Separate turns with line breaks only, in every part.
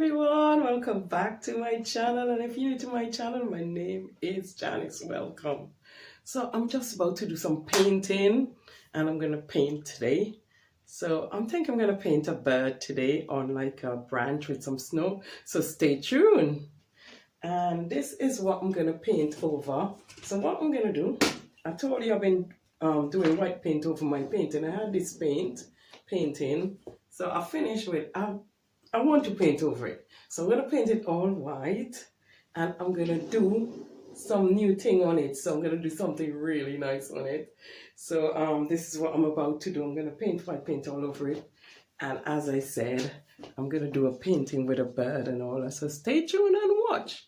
everyone, welcome back to my channel. And if you're new to my channel, my name is Janice. Welcome. So I'm just about to do some painting, and I'm gonna paint today. So I'm thinking I'm gonna paint a bird today on like a branch with some snow, so stay tuned. And this is what I'm gonna paint over. So what I'm gonna do, I told you I've been doing white paint over my painting. I had this painting, so I finished with I want to paint over it. So I'm going to paint it all white, and I'm going to do some new thing on it. So I'm going to do something really nice on it. So this is what I'm about to do. I'm going to paint white paint all over it. And as I said, I'm going to do a painting with a bird and all that. So stay tuned and watch.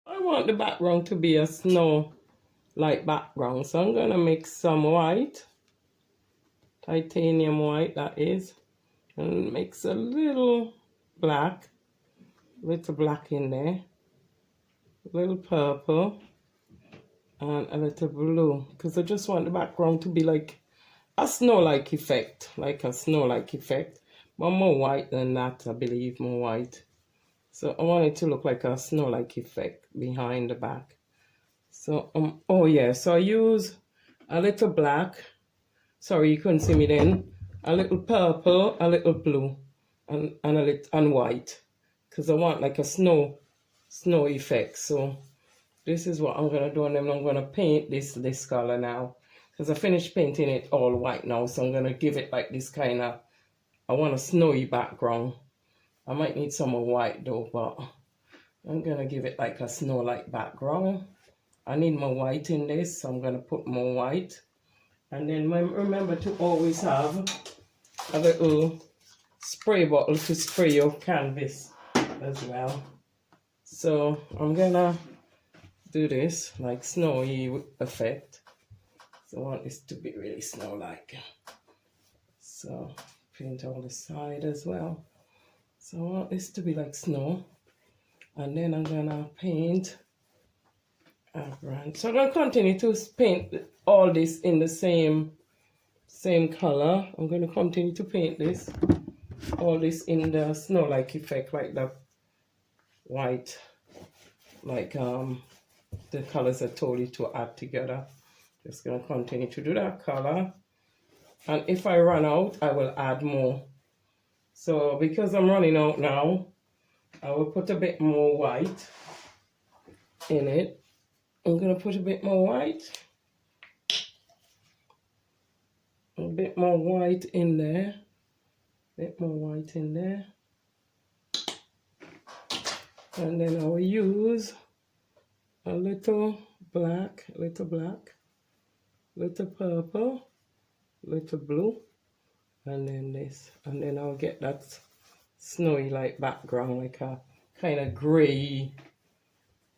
I want the background to be a snow-like background, so I'm going to mix some white, titanium white that is, and mix a little black in there, a little purple, and a little blue, because I just want the background to be like a snow-like effect, but more white than that, I believe, more white. So I want it to look like a snow-like effect behind the back. So oh yeah, so I use a little black, sorry you couldn't see me then, a little purple, a little blue, and a little white, because I want like a snow effect. So this is what I'm gonna do, and then I'm gonna paint this color now, because I finished painting it all white now. So I'm gonna give it like this kind of, I want a snowy background. I might need some more white though, but I'm gonna give it like a snow-like background. I need more white in this, so I'm gonna put more white. And then remember to always have a little spray bottle to spray your canvas as well. So I'm gonna do this like snowy effect. So I want this to be really snow-like. So paint on the side as well. So I want this to be like snow. And then I'm gonna paint a branch. So I'm gonna continue to paint all this in the same color. I'm gonna continue to paint all this in the snow-like effect, like the white, like the colors I told you to add together. Just gonna continue to do that color, and if I run out, I will add more. So because I'm running out now, I will put a bit more white in it. I'm gonna put a bit more white, a bit more white in there, and then I will use a little black, little purple, little blue, and then this, and then I'll get that snowy like background, like a kind of gray,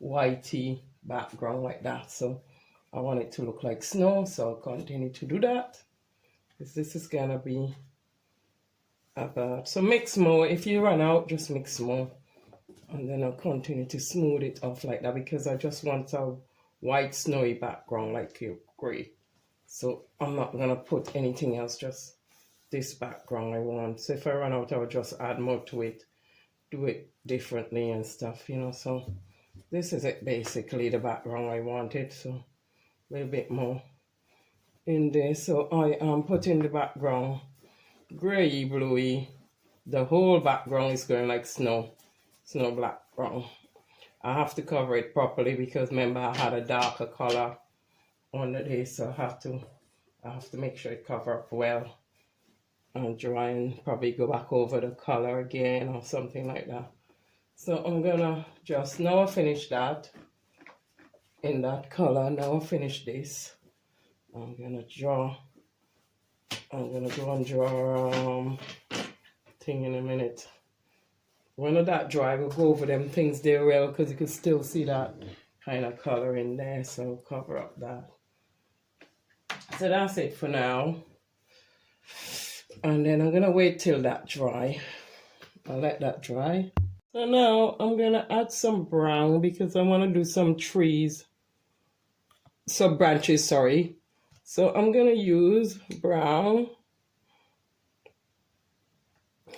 whitey background like that. So I want it to look like snow, so I'll continue to do that, because this is gonna be a bird. So mix more. If you run out, just mix more, and then I'll continue to smooth it off like that, because I just want a white snowy background like gray. So I'm not gonna put anything else, just this background I want. So if I run out, I'll just add more to it, do it differently and stuff, you know. So this is it, basically the background I wanted. So a little bit more in there. So I am putting the background gray, bluey. The whole background is going like snow background. I have to cover it properly, because remember I had a darker color under this, so I have to make sure it cover up well and dry, and probably go back over the color again or something like that. So I'm gonna just, now I finish that in that color, now I finish this, I'm gonna go and draw thing in a minute. When that dry, we'll go over them things there well, because you can still see that kind of color in there, so cover up that. So that's it for now. And then I'm gonna wait till that dry. I'll let that dry. So now I'm gonna add some brown because I want to do some trees, some branches, sorry. So I'm gonna use brown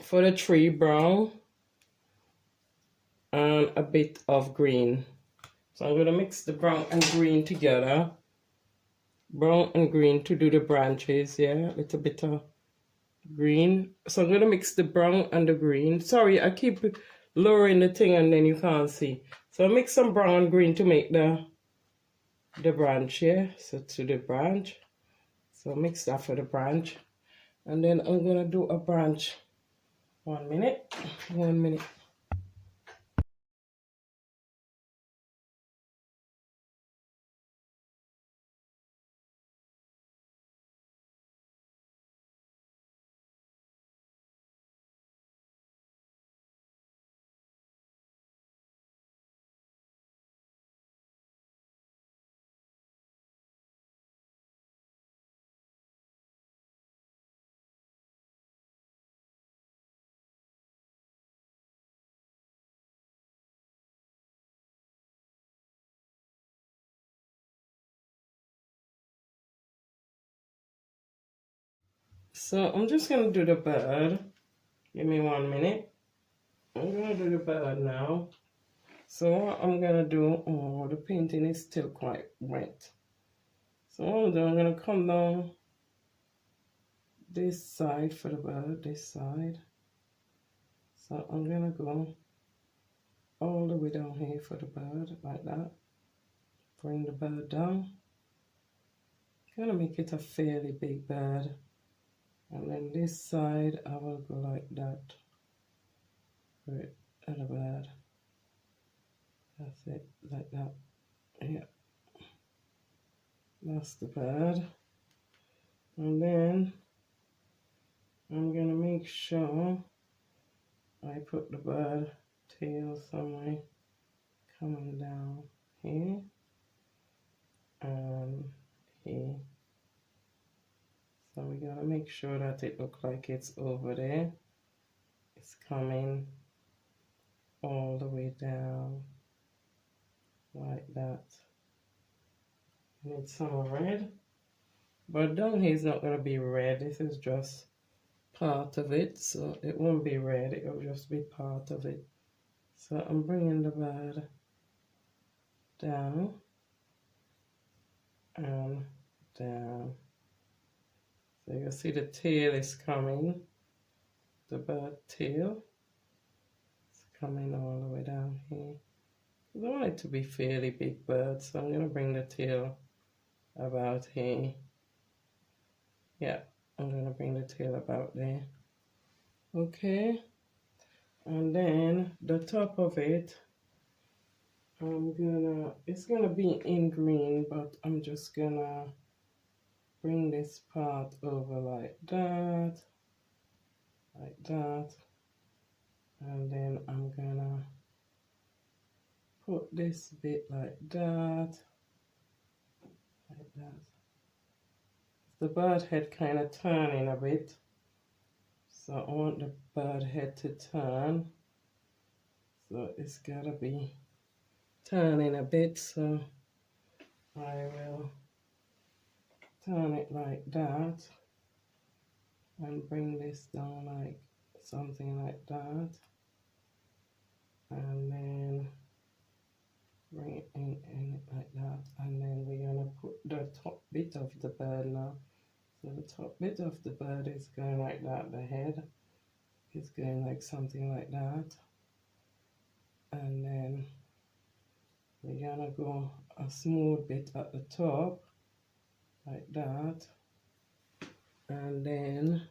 for the tree, brown, and a bit of green. So I'm gonna mix the brown and green together. Brown and green to do the branches, yeah, a little bit of green. So I'm gonna mix the brown and the green. Sorry, I keep lowering the thing and then you can't see. So I mix some brown and green to make the branch, yeah. So to the branch. So mix that for the branch. And then I'm gonna do a branch. 1 minute. 1 minute. So I'm just gonna do the bird. Give me 1 minute. I'm gonna do the bird now. So what I'm gonna do, oh, the painting is still quite wet. So what I'm doing, I'm gonna come down this side for the bird, this side. So I'm gonna go all the way down here for the bird, like that. Bring the bird down. Gonna make it a fairly big bird. And then this side, I will go like that. Right, and the bird. That's it, like that. Yeah. That's the bird. And then I'm gonna make sure I put the bird tail somewhere coming down here and here. So we gotta make sure that it looks like it's over there. It's coming all the way down like that. I need some red, but down here is not gonna be red. This is just part of it, so it won't be red. It will just be part of it. So I'm bringing the bird down and down. So you see the tail is coming, the bird tail. It's coming all the way down here. I want it to be fairly big bird, so I'm gonna bring the tail about here. Yeah, I'm gonna bring the tail about there. Okay, and then the top of it, it's gonna be in green, but I'm just gonna bring this part over like that, and then I'm gonna put this bit like that. The bird head kind of turning a bit, so I want the bird head to turn, so it's gotta be turning a bit, so I will turn it like that and bring this down like something like that, and then bring it in like that, and then we're gonna put the top bit of the bird now. So the top bit of the bird is going like that, the head is going like something like that, and then we're gonna go a smooth bit at the top like that, and then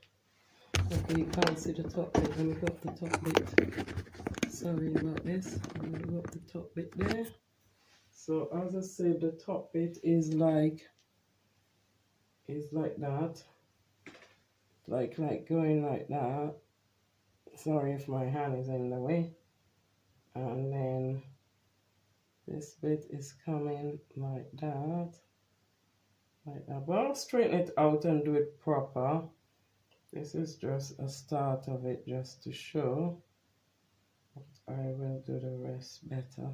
okay, you can't see the top bit. Let me go up the top bit. Sorry about this. I'm gonna go up the top bit there. So as I said, the top bit is like that, like going like that. Sorry if my hand is in the way. And then This bit is coming like that. Like that. But I'll straighten it out and do it proper. This is just a start of it, just to show. But I will do the rest better.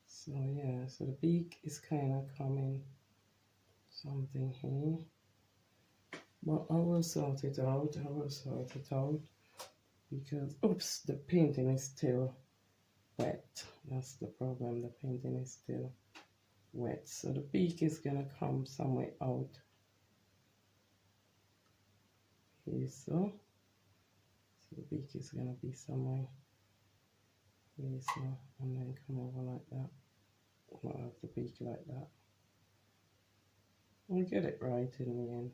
So yeah, so the beak is kind of coming something here. But I will sort it out. I will sort it out. Because, oops, the painting is still wet. That's the problem. The painting is still wet. So the beak is going to come somewhere out. Here, so. So the beak is going to be somewhere here, so. And then come over like that. Not have the beak like that. I'll get it right in the end.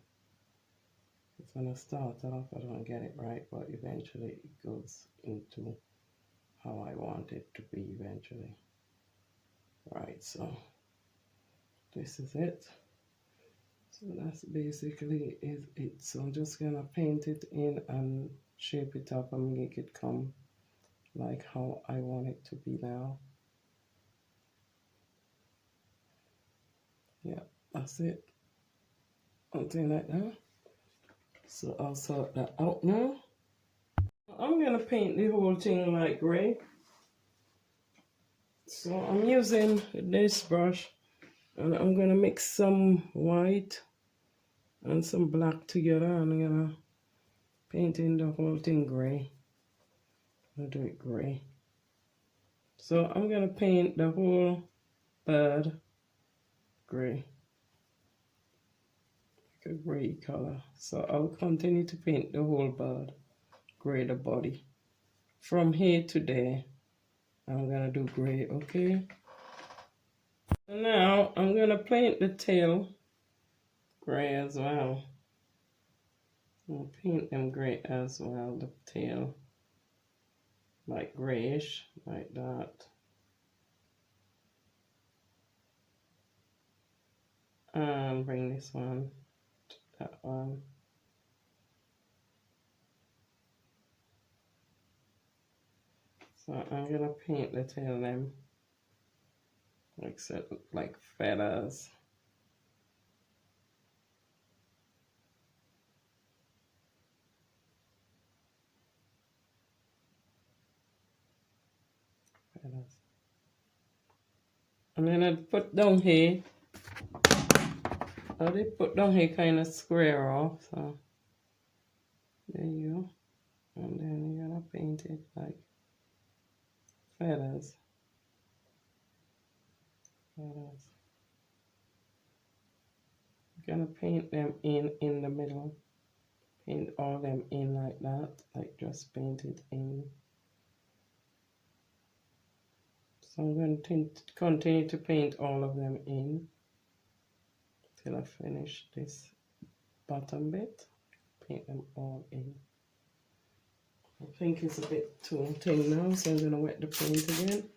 It's when I start off, I don't get it right, but eventually it goes into how I want it to be eventually. Right, so this is it. So that's basically is it. So I'm just gonna paint it in and shape it up and make it come like how I want it to be now. Yeah, that's it. Something like that. So I'll sort that out now. I'm gonna paint the whole thing like gray. So I'm using this brush and I'm gonna mix some white and some black together and I'm gonna paint in the whole thing gray. I'll do it gray. So I'm gonna paint the whole bird gray. Like a gray color. So I'll continue to paint the whole bird gray, the body. From here to there, I'm gonna do gray, okay? And now I'm gonna paint the tail gray as well. I'll paint them gray as well, the tail. Like grayish, like that. And bring this one to that one. So I'm gonna paint the tail them like so, like feathers. Feathers. And then I put down here. I did put down here kind of square off, so there you go. And then you're gonna paint it like feathers. Feathers. Gonna paint them in the middle. Paint all them in like that, like just paint it in. So I'm going to continue to paint all of them in till I finish this bottom bit. Paint them all in. I think it's a bit too thin now, so I'm going to wet the paint again.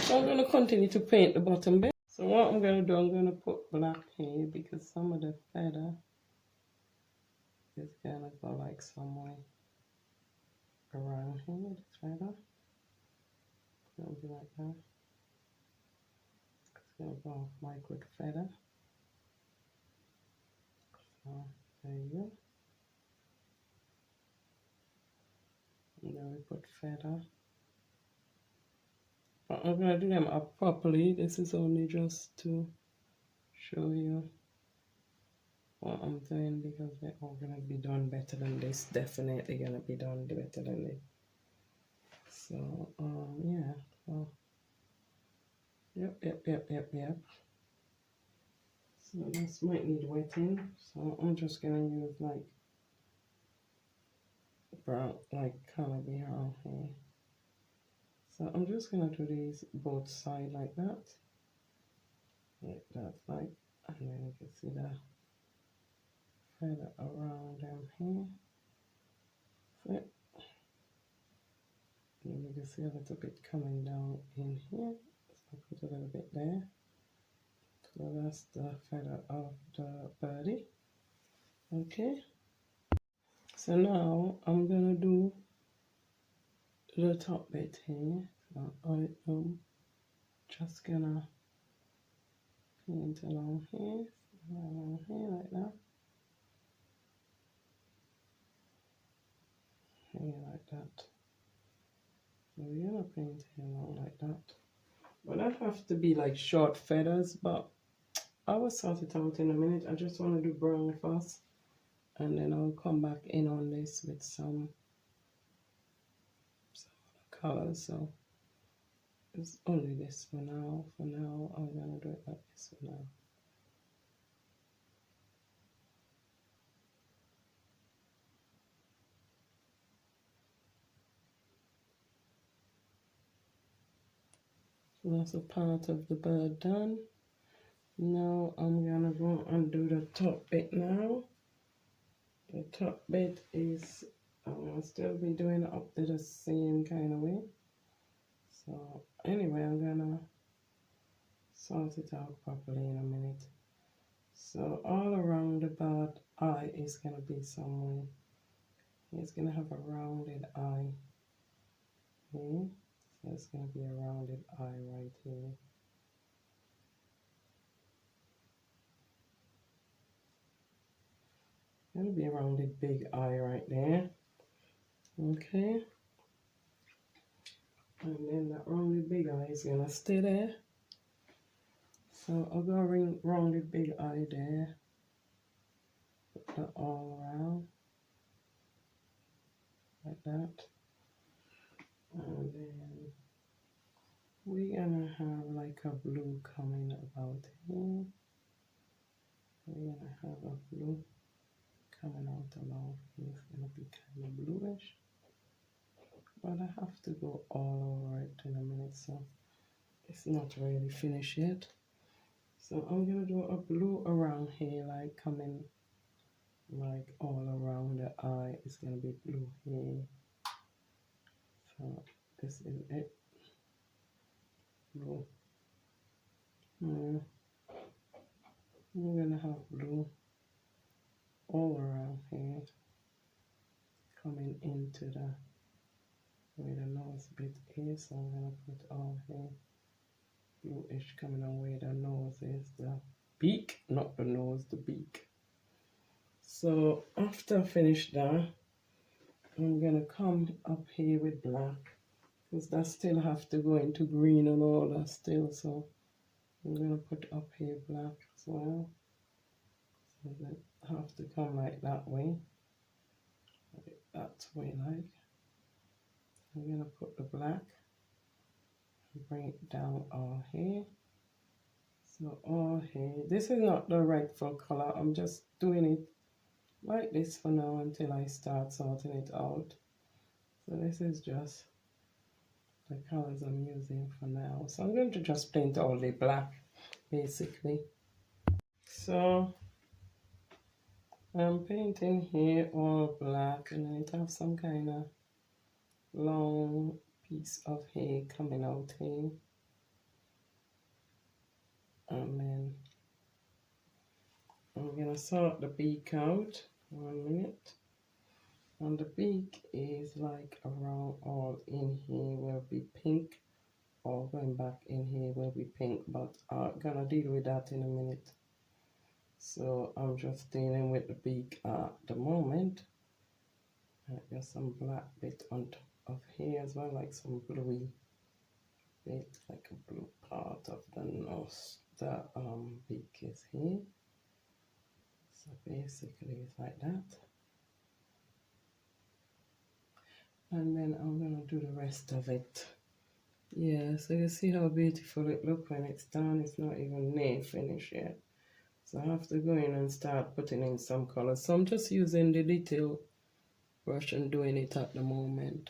So I'm going to continue to paint the bottom bit. So what I'm going to do, I'm going to put black here because some of the feather is going to go like somewhere around here, the feather. It'll be like that. It's going to go off like with feather. So there you go. And then we put feather. But I'm going to do them up properly. This is only just to show you what I'm doing because they're all going to be done better than this. Definitely going to be done better than this. So, yeah. So, yep. So this might need wetting. So I'm just going to use like brown, like color around here. So I'm just going to do these both sides like that. Like that, like, and then you can see the feather around them here. So, and you can see a little bit coming down in here. So I put a little bit there. So that's the feather of the birdie. Okay. So now I'm gonna do the top bit here. So I am just gonna paint along here like that. Here like that. So we're gonna paint it along like that. But that have to be like short feathers, but I will sort it out in a minute. I just want to do brown first, and then I'll come back in on this with some colors. So it's only this for now. For now, I'm gonna do it like this for now. So that's a part of the bird done. Now I'm gonna go and do the top bit now. The top bit is, I'm gonna still be doing it up to the same kind of way. So anyway, I'm gonna sort it out properly in a minute. So all around the bird eye is gonna be some way. It's gonna have a rounded eye here. So it's gonna be a rounded eye right here. Gonna be a rounded big eye right there. Okay. And then that rounded big eye is gonna stay there. So I'll go rounded big eye there. Put that all around. Like that. And then we're gonna have like a blue coming about here. We're gonna have a blue coming out along here. It's gonna be kind of bluish. But I have to go all over it in a minute, so it's not really finished yet. So I'm gonna do a blue around here, like coming like all around the eye. It's gonna be blue here. So this is it. Blue. We're gonna have blue all around here, coming into the where the nose bit is. So I'm gonna put all here bluish coming on where the nose is, the beak, not the nose, the beak. So after I finish that, I'm gonna come up here with black, because that still have to go into green and all that still. So I'm gonna put up here black as well. So that have to come like that way. That way, like. I'm gonna put the black and bring it down all here. So all here. This is not the rightful color. I'm just doing it like this for now until I start sorting it out. So this is just the colors I'm using for now. So I'm going to just paint all the black basically. So I'm painting here all black, and then it has some kind of long piece of hair coming out here. And then I'm gonna sort the beak out. 1 minute. And the beak is like around all in here will be pink, or going back in here will be pink, but I'm gonna deal with that in a minute. So I'm just dealing with the beak at the moment. There's some black bit on top of here as well, like some bluey bit, like a blue part of the nose. The beak is here. So basically it's like that. And then I'm gonna do the rest of it. Yeah, so you see how beautiful it looks when it's done. It's not even near finished yet. So I have to go in and start putting in some colors. So I'm just using the detail brush and doing it at the moment.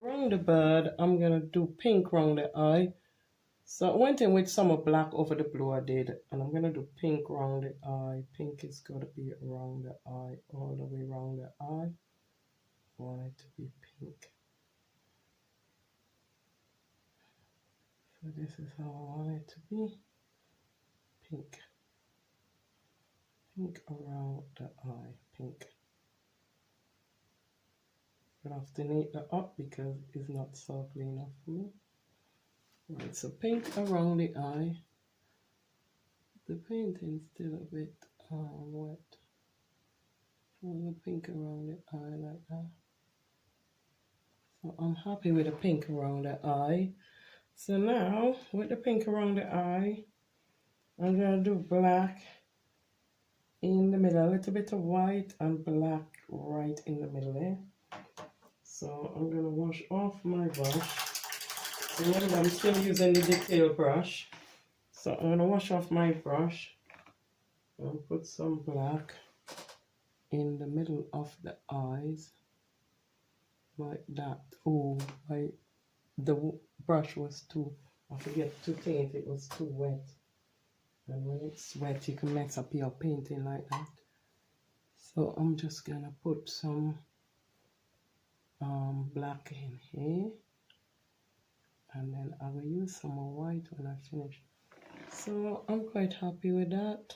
Around the bird, I'm gonna do pink around the eye. So I went in with some of black over the blue I did, and I'm gonna do pink around the eye. Pink is gonna be around the eye, all the way around the eye. I want it to be pink. So this is how I want it to be. Pink. Pink around the eye, pink. gonna have to neat that up because it's not circly enough for me. Right, so pink around the eye. The painting's still a bit wet. So the pink around the eye like that. So I'm happy with the pink around the eye. So now, with the pink around the eye, I'm gonna do black in the middle, a little bit of white and black right in the middle there. So I'm gonna wash off my brush. Remember, I'm still using the detail brush. So I'm gonna wash off my brush and put some black in the middle of the eyes, like that. Oh, the brush was too, I forget to paint, it was too wet. And when it's wet, you can mess up your painting like that. So I'm just gonna put some black in here, and then I will use some more white when I finish. So I'm quite happy with that.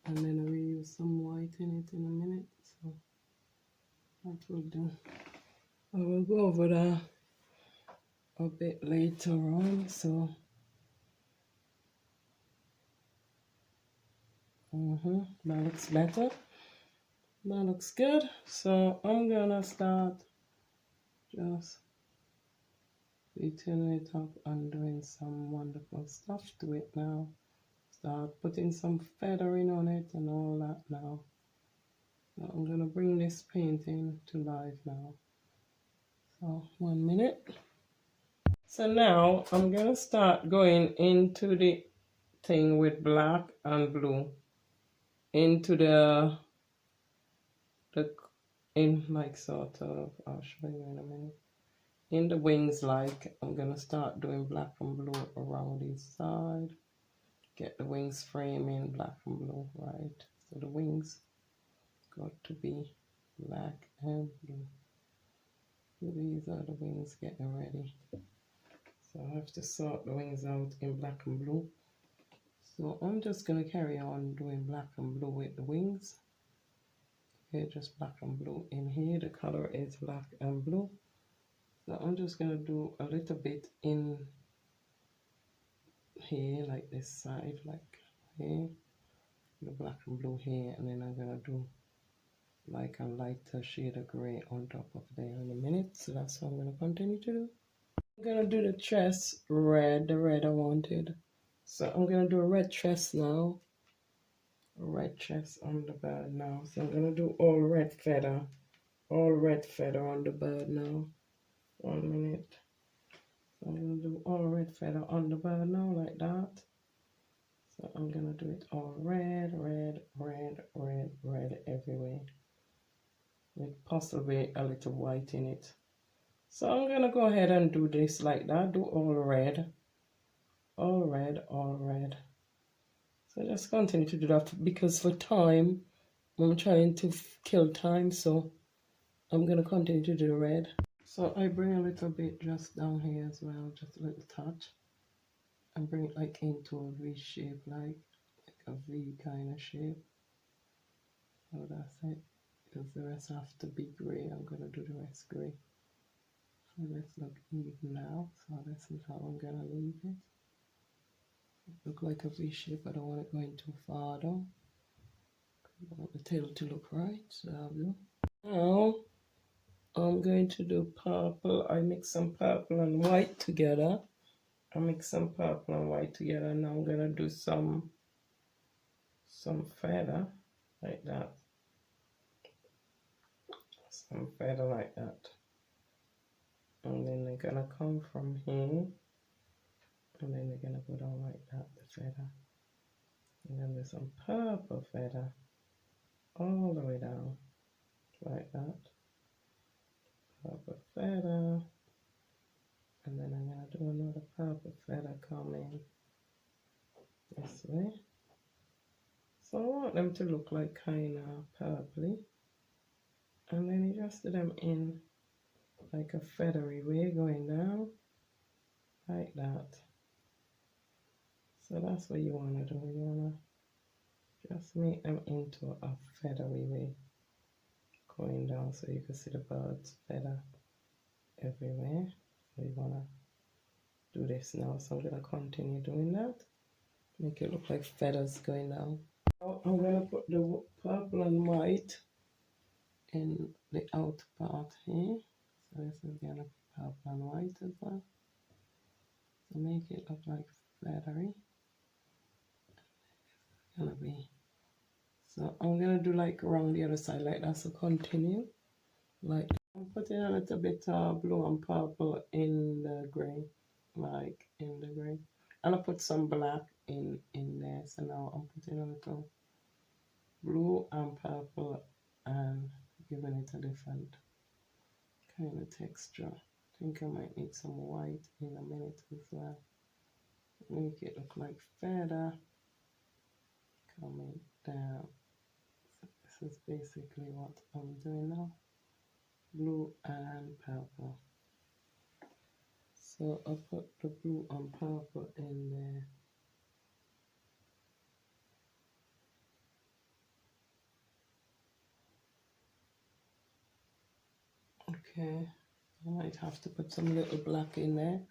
And then I will use some white in it in a minute. So that will do. I will go over that a bit later on. So that looks better. That looks good. So I'm gonna start just beating it up and doing some wonderful stuff to it now. Start putting some feathering on it and all that now. So I'm gonna bring this painting to life now. So 1 minute. So now I'm gonna start going into the thing with black and blue into the in like sort of, I'll show you in a minute. In the wings, like I'm gonna start doing black and blue around each side. Get the wings framing black and blue, right? So the wings got to be black and blue. So these are the wings getting ready. So I have to sort the wings out in black and blue. So I'm just gonna carry on doing black and blue with the wings. Okay, just black and blue in here. The color is black and blue. So I'm just gonna do a little bit in here, like this side, like here, the black and blue here, and then I'm gonna do like a lighter shade of gray on top of there in a minute. So that's what I'm gonna continue to do. I'm gonna do the tress red, the red I wanted. So I'm gonna do a red tress now. A red tress on the bird now. So I'm gonna do all red feather on the bird now. 1 minute. So I'm gonna do all red feather on the bird now, like that. So I'm gonna do it all red, red, red, red, red everywhere, with possibly a little white in it. So I'm gonna go ahead and do this like that. Do all red, all red, all red. So just continue to do that because for time, I'm trying to kill time. So I'm gonna continue to do the red. So I bring a little bit just down here as well, just a little touch, and bring it like into a V shape, like a V kind of shape. So that's it. Because the rest have to be gray. I'm gonna do the rest gray. So let's look even now. So this is how I'm gonna leave it. Look like a V shape. I don't want it going too far though. I want the tail to look right. So I'll do. Now I'm going to do purple. I mix some purple and white together. I mix some purple and white together. Now I'm gonna do some feather like that. Some feather like that. And then they're gonna come from here. And then they're gonna go down like that, the feather. And then there's some purple feather all the way down, like that. Purple feather. And then I'm gonna do another purple feather coming this way. So I want them to look like kind of purpley. And then you just do them in like a feathery way going down, like that. So that's what you want to do. You want to just make them into a feathery way going down so you can see the birds feather everywhere. So you wanna do this now. So I'm gonna continue doing that. Make it look like feathers going down. Now I'm gonna put the purple and white in the outer part here. So this is gonna be purple and white as well. So make it look like feathery. Gonna be. So I'm gonna do like around the other side like that. So continue. Like I'm putting a little bit of blue and purple in the gray, like in the gray, and I put some black in there. So now I'm putting a little blue and purple and giving it a different kind of texture. I think I might need some white in a minute as well. Make it look like feather coming down. So this is basically what I'm doing now. Blue and purple. So I put the blue and purple in there. Okay, I might have to put some little black in there,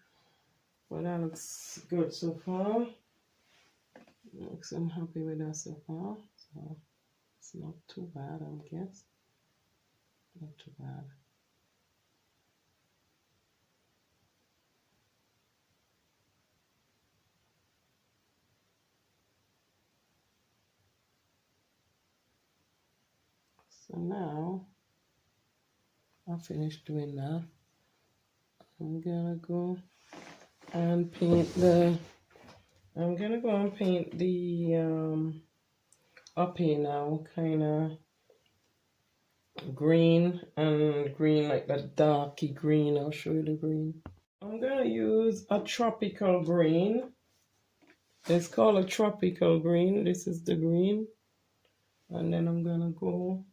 but that looks good so far. Looks, I'm happy with that so far. So it's not too bad, I guess. Not too bad. So now I finished doing that. I'm gonna go and paint the. I'm gonna go and paint the up here now, kind of green and green, like that darky green. I'll show you the green. I'm gonna use a tropical green. It's called a tropical green. This is the green, and then I'm gonna go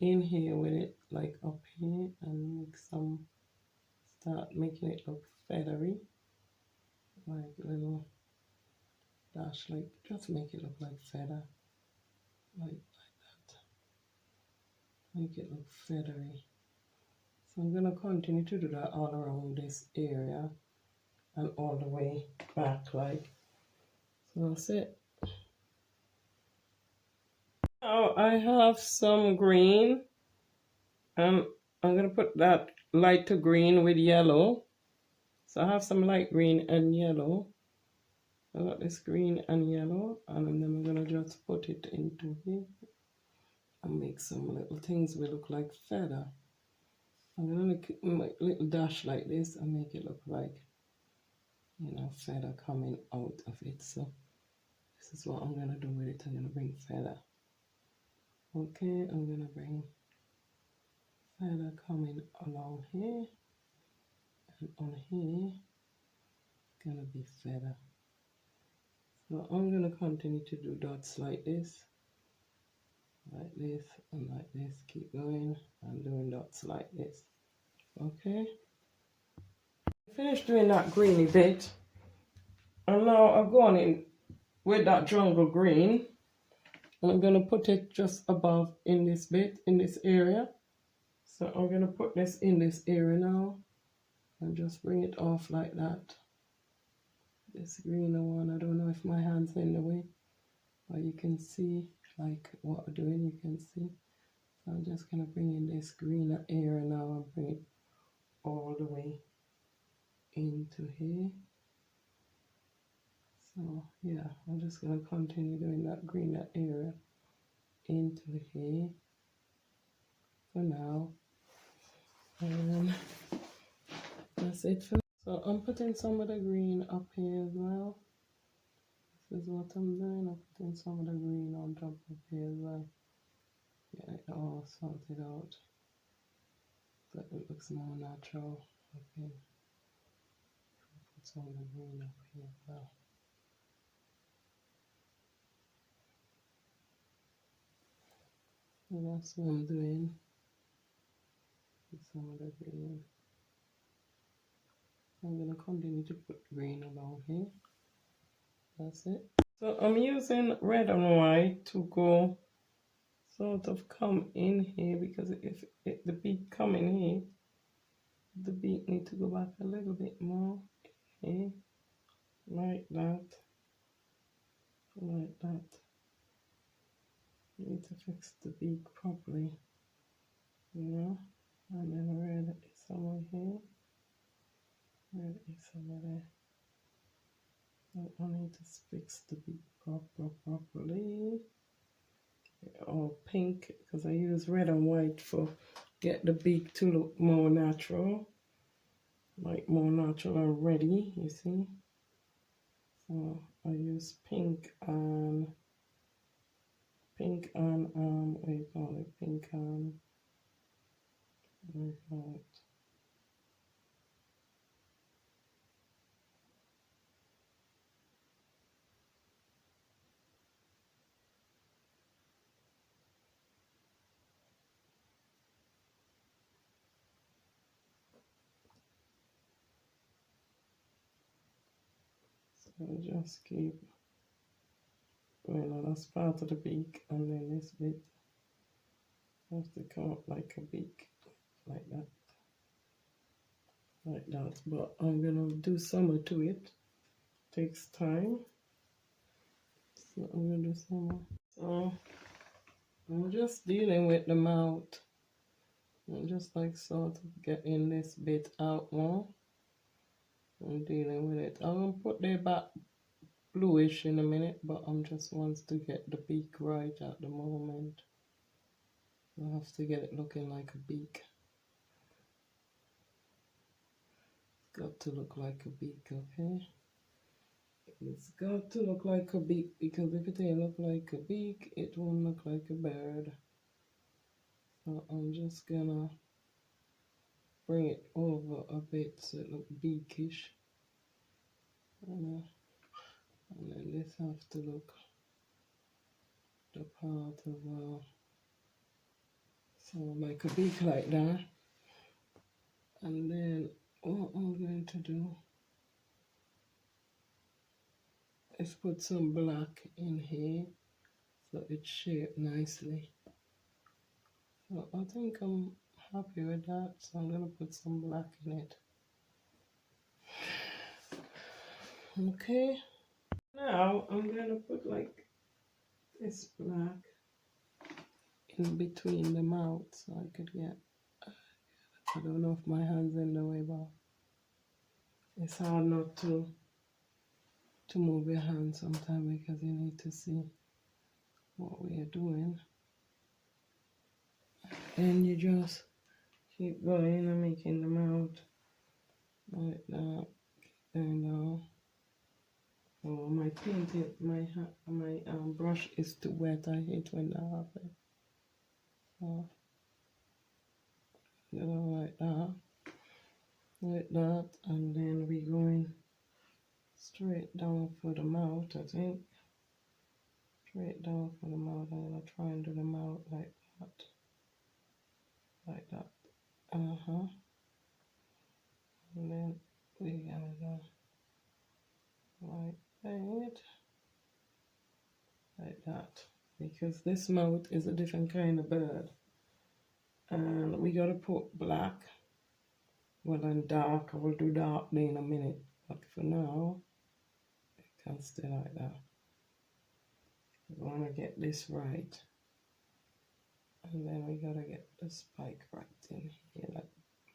in here with it, like up here, and make some. Start making it look feathery, like little dash, like just make it look like feather, like that. Make it look feathery. So I'm gonna continue to do that all around this area and all the way back, like. So that's it. Now I have some green, and I'm gonna put that lighter green with yellow. So I have some light green and yellow. I got this green and yellow, and then I'm gonna just put it into here and make some little things will look like feather. I'm gonna make a little dash like this and make it look like, you know, feather coming out of it. So this is what I'm gonna do with it. I'm gonna bring feather. Okay, I'm gonna bring feather coming along here, and on here gonna be feather. So I'm gonna continue to do dots like this, and like this. Keep going and doing dots like this. Okay, finished doing that greeny bit, and now I've gone in with that jungle green, and I'm gonna put it just above in this bit, in this area. So I'm gonna put this in this area now and just bring it off like that. This greener one, I don't know if my hand's in the way, but you can see like what I'm doing, you can see. So I'm just gonna bring in this greener area now and bring it all the way into here. So yeah, I'm just gonna continue doing that greener area into here for now, and that's it for. So I'm putting some of the green up here as well. This is what I'm doing. I'm putting some of the green on top of here as well. Get it all sorted out so it looks more natural. Okay, put some of the green up here as well. So that's what I'm doing. Put some of the green. I'm gonna continue to put green along here. That's it. So I'm using red and white to go sort of come in here, because if the beak come in here, the beak need to go back a little bit more. Okay, like that, like that. You need to fix the beak properly, you know. And then red is somewhere here, red is somewhere there. I need to fix the beak properly. Or pink, because I use red and white for get the beak to look more natural, like more natural and ready, you see. So I use pink and what do you call it, pink and what do you call it, so just keep going on. That's part of the beak, and then this bit has to come up like a beak, like that, like that. But I'm gonna do some to it. Takes time, so I'm gonna do some. So I'm just dealing with the mouth. I'm just like sort of getting this bit out more. I'm dealing with it. I'm gonna put the back bluish in a minute, but I'm just wants to get the beak right at the moment. I have to get it looking like a beak. It's got to look like a beak, okay? It's got to look like a beak, because if it ain't look like a beak, it won't look like a bird. So I'm just gonna bring it over a bit so it looks beakish. And then this have to look the part of so like a beak like that. And then what I'm going to do is put some black in here so it's shaped nicely. So I think I'm happy with that, so I'm gonna put some black in it. Okay, now I'm gonna put like this black in between the mouth so I could get, I don't know if my hand's in the way, but it's hard not to move your hand sometimes, because you need to see what we are doing. And you just keep going and making the mouth like that. And oh, my painting, my brush is too wet. I hate when that happens. So, you know, like that, and then we going straight down for the mouth. I think straight down for the mouth. I'm gonna try and do the mouth like that, like that. And then we gonna go like that, like that, because this mouth is a different kind of bird, and we gotta put black. Well, and dark, I will do dark in a minute, but for now, it can stay like that. We want to get this right, and then we gotta get the spike right in here,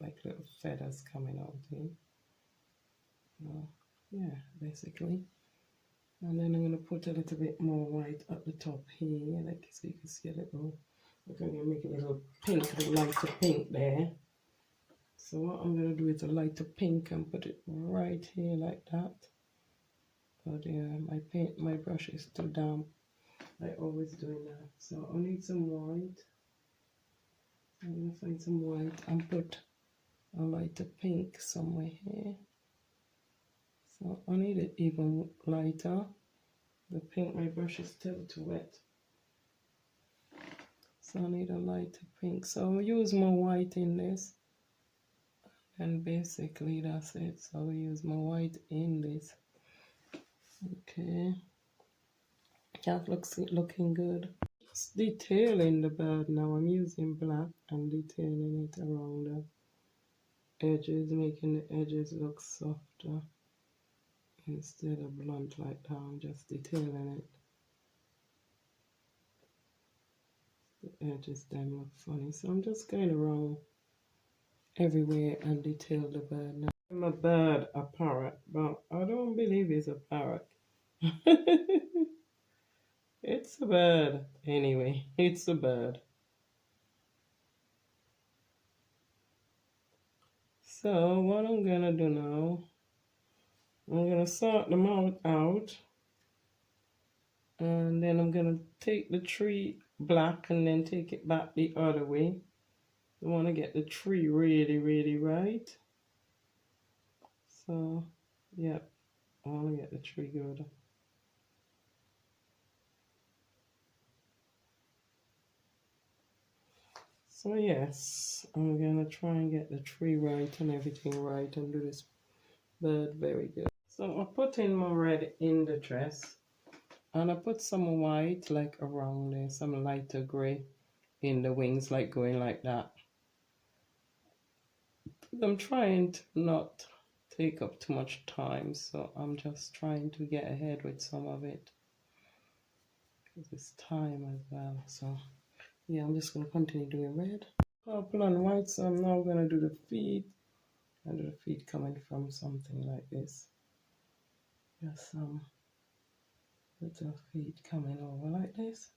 like little feathers coming out in. Yeah, basically. And then I'm gonna put a little bit more white at the top here, like so you can see a little. We're gonna make a little pink, a lighter pink there. So what I'm gonna do is a lighter pink and put it right here like that. But yeah, my brush is too damp. I always doing that. So I need some white. I'm gonna find some white and put a lighter pink somewhere here. So I need it even lighter. The pink, my brush is still too wet. So I need a lighter pink. So I'll use more white in this. And basically that's it. So we use more white in this. Okay. That looks looking good. detailing the bird now. I'm using black and detailing it around the edges, making the edges look softer instead of blunt like that. I'm just detailing it. The edges them look funny, so I'm just going around everywhere and detail the bird now. I'm a bird, a parrot, but I don't believe it's a parrot. It's a bird. Anyway, it's a bird. So what I'm gonna do now, I'm gonna sort the mouth out, and then I'm gonna take the tree black and then take it back the other way. I want to get the tree really right. So yeah, I want to get the tree good. So yes, I'm gonna try and get the tree right and everything right and do this bird very good. So I put in my red in the dress and I put some white like around there, some lighter gray in the wings, like going like that. I'm trying to not take up too much time, so I'm just trying to get ahead with some of it because it's time as well. So yeah, I'm just going to continue doing red, purple and white. So I'm now going to do the feet, and the feet coming from something like this. Just some little feet coming over like this,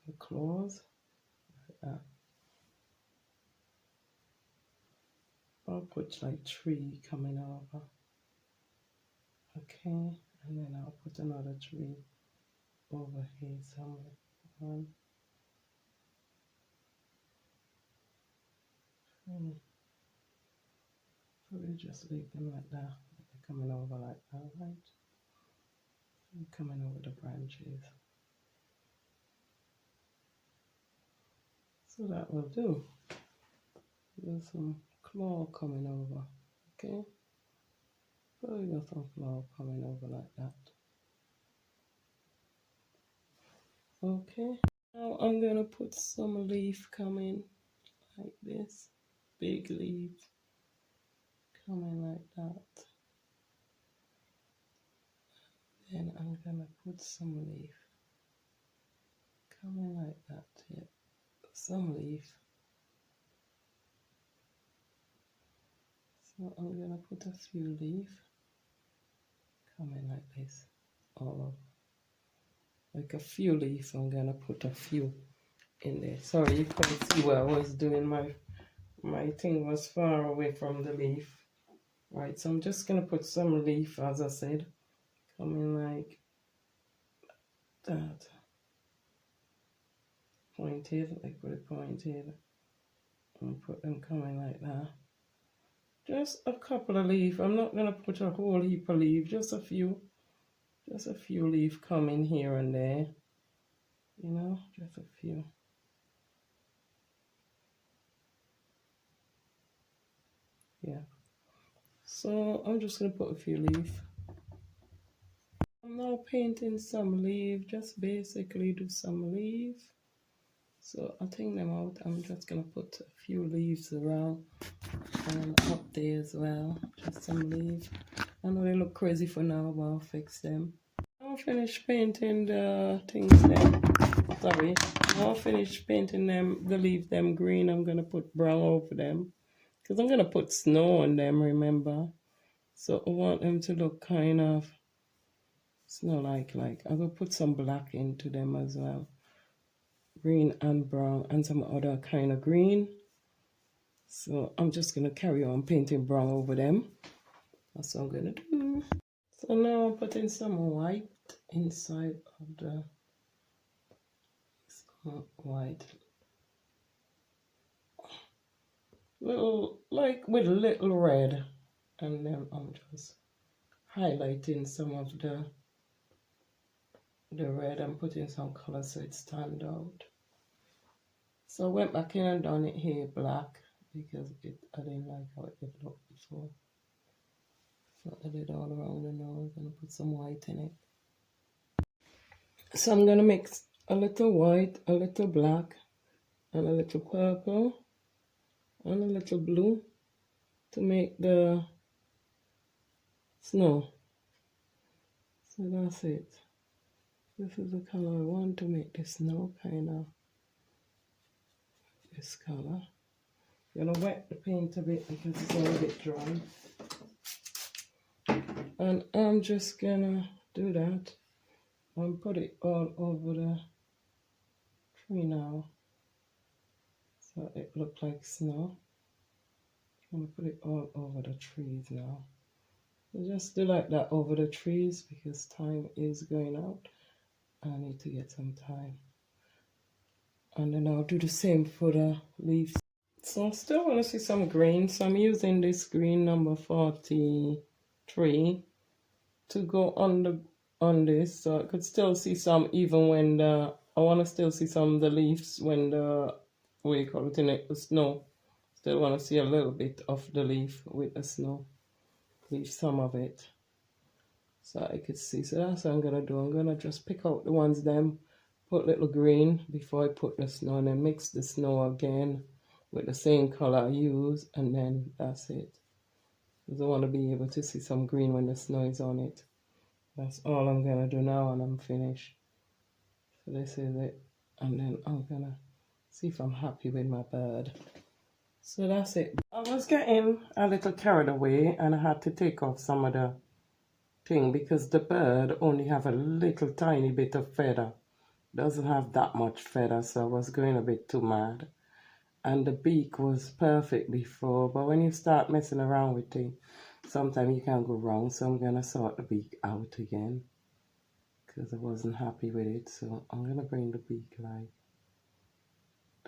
the claws like that. I'll put like tree coming over. Okay, and then I'll put another tree over here somewhere. One, two. So we just leave them like that. They're coming over like that, right? And coming over the branches. So that will do. There's some claw coming over. Okay. So we got some claw coming over like that. Okay. Now I'm gonna put some leaf coming like this. Big leaf coming like that. Then I'm gonna put some leaf coming like that. Yep. Some leaf. So I'm gonna put a few leaf coming like this all over. Like a few leaves, I'm gonna put a few in there. Sorry, you couldn't see what I was doing. My thing was far away from the leaf. Right, so I'm just gonna put some leaf, as I said, coming like that. Pointed, like put it pointed, and put them coming like that. Just a couple of leaves. I'm not gonna put a whole heap of leaves, just a few leaves coming here and there. You know, just a few. Yeah. So I'm just gonna put a few leaves. I'm now painting some leaf, just basically do some leaf. So I'll take them out. I'm just gonna put a few leaves around and up there as well. Just some leaves. I know they look crazy for now, but I'll fix them. I'll finish painting the things then. Sorry. I'll finish painting them, the leaf them green. I'm gonna put brown over them. Because I'm gonna put snow on them, remember? So I want them to look kind of snow like I will put some black into them as well, green and brown and some other kind of green. So I'm just gonna carry on painting brown over them. That's what I'm gonna do. So now I'm putting some white inside of the white, little like with little red, and then I'm just highlighting some of the red and putting some color so it stand out. So I went back in and done it here black because I didn't like how it looked before. So I did all around the nose and put some white in it. So I'm gonna mix a little white, a little black, and a little purple, and a little blue to make the snow. So that's it. This is the color I want to make the snow, kind of this color. I'm gonna wet the paint a bit because it's all a bit dry. And I'm just gonna do that and put it all over the tree now. So it looks like snow. I'm gonna put it all over the trees now. So just do like that over the trees because time is going out. I need to get some time. And then I'll do the same for the leaves. So I still want to see some green. So I'm using this green number 43 to go on this. So I could still see some even when I want to still see some of the leaves when what you call it in it, the snow. Still want to see a little bit of the leaf with the snow. Leave some of it. So I could see. So that's what I'm going to do. I'm going to just pick out the ones them, put little green before I put the snow, and then mix the snow again with the same color I use, and then that's it. Because I want to be able to see some green when the snow is on it. That's all I'm going to do now, and I'm finished. So this is it. And then I'm going to see if I'm happy with my bird. So that's it. I was getting a little carried away, and I had to take off some of the thing because the bird only have a little tiny bit of feather. Doesn't have that much feather, so I was going a bit too mad. And the beak was perfect before, but when you start messing around with it, sometimes you can go wrong. So I'm gonna sort the beak out again because I wasn't happy with it. So I'm gonna bring the beak like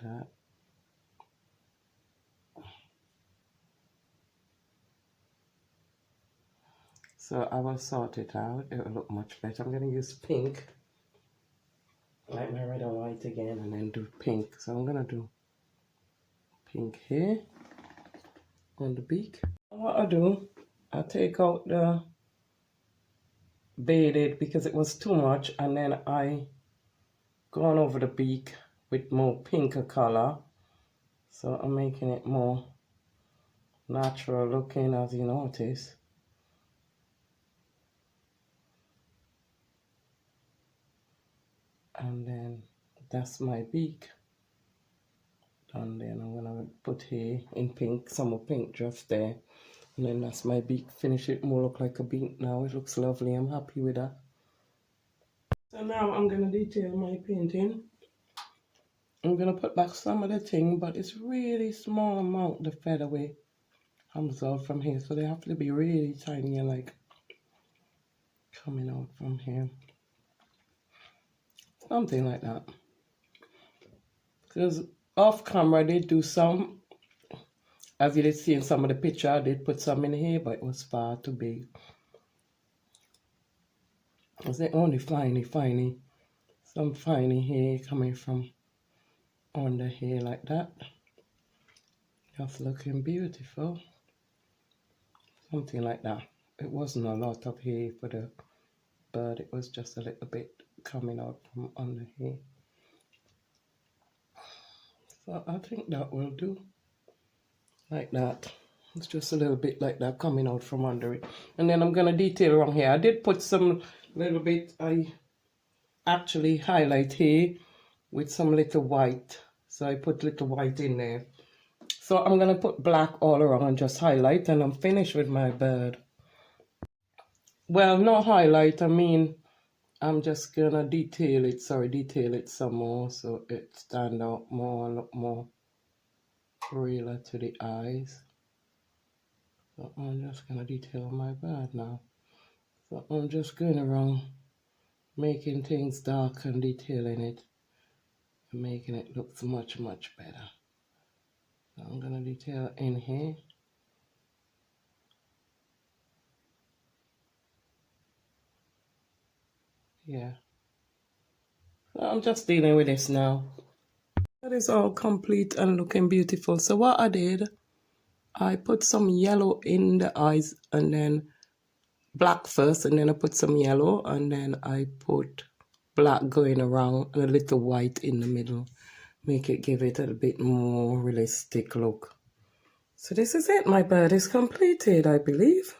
that. So I will sort it out. It will look much better. I'm gonna use pink, like my red and white again, and then do pink. So I'm gonna do pink here on the beak. What I do, I take out the beaded because it was too much, and then I go on over the beak with more pinker color. So I'm making it more natural looking, as you notice. And then that's my beak. And then I'm gonna put here in pink, some more pink just there. And then that's my beak. Finish it more look like a beak now. It looks lovely. I'm happy with that. So now I'm gonna detail my painting. I'm gonna put back some of the thing, but it's really small amount the feather away comes out from here. So they have to be really tiny and like coming out from here. Something like that. Because off camera they do some, as you did see in some of the picture, I did put some in here, but it was far too big. Is it only finey, some finey hair coming from under here like that. Just looking beautiful. Something like that. It wasn't a lot of hair for the bird, it was just a little bit coming out from under here. So I think that will do. Like that. It's just a little bit like that coming out from under it. And then I'm gonna detail around here. I did put some little bit, I actually highlight here with some little white. So I put little white in there. So I'm gonna put black all around and just highlight, and I'm finished with my bird. Well, no highlight, I mean, I'm just gonna detail it some more so it stand out more and look more realer to the eyes. So I'm just gonna detail my bird now. So I'm just going around making things dark and detailing it and making it look much better. So I'm gonna detail in here. Yeah. So I'm just dealing with this now. That is all complete and looking beautiful. So what I did, I put some yellow in the eyes and then black first, and then I put some yellow, and then I put black going around and a little white in the middle. Make it give it a bit more realistic look. So this is it. My bird is completed, I believe.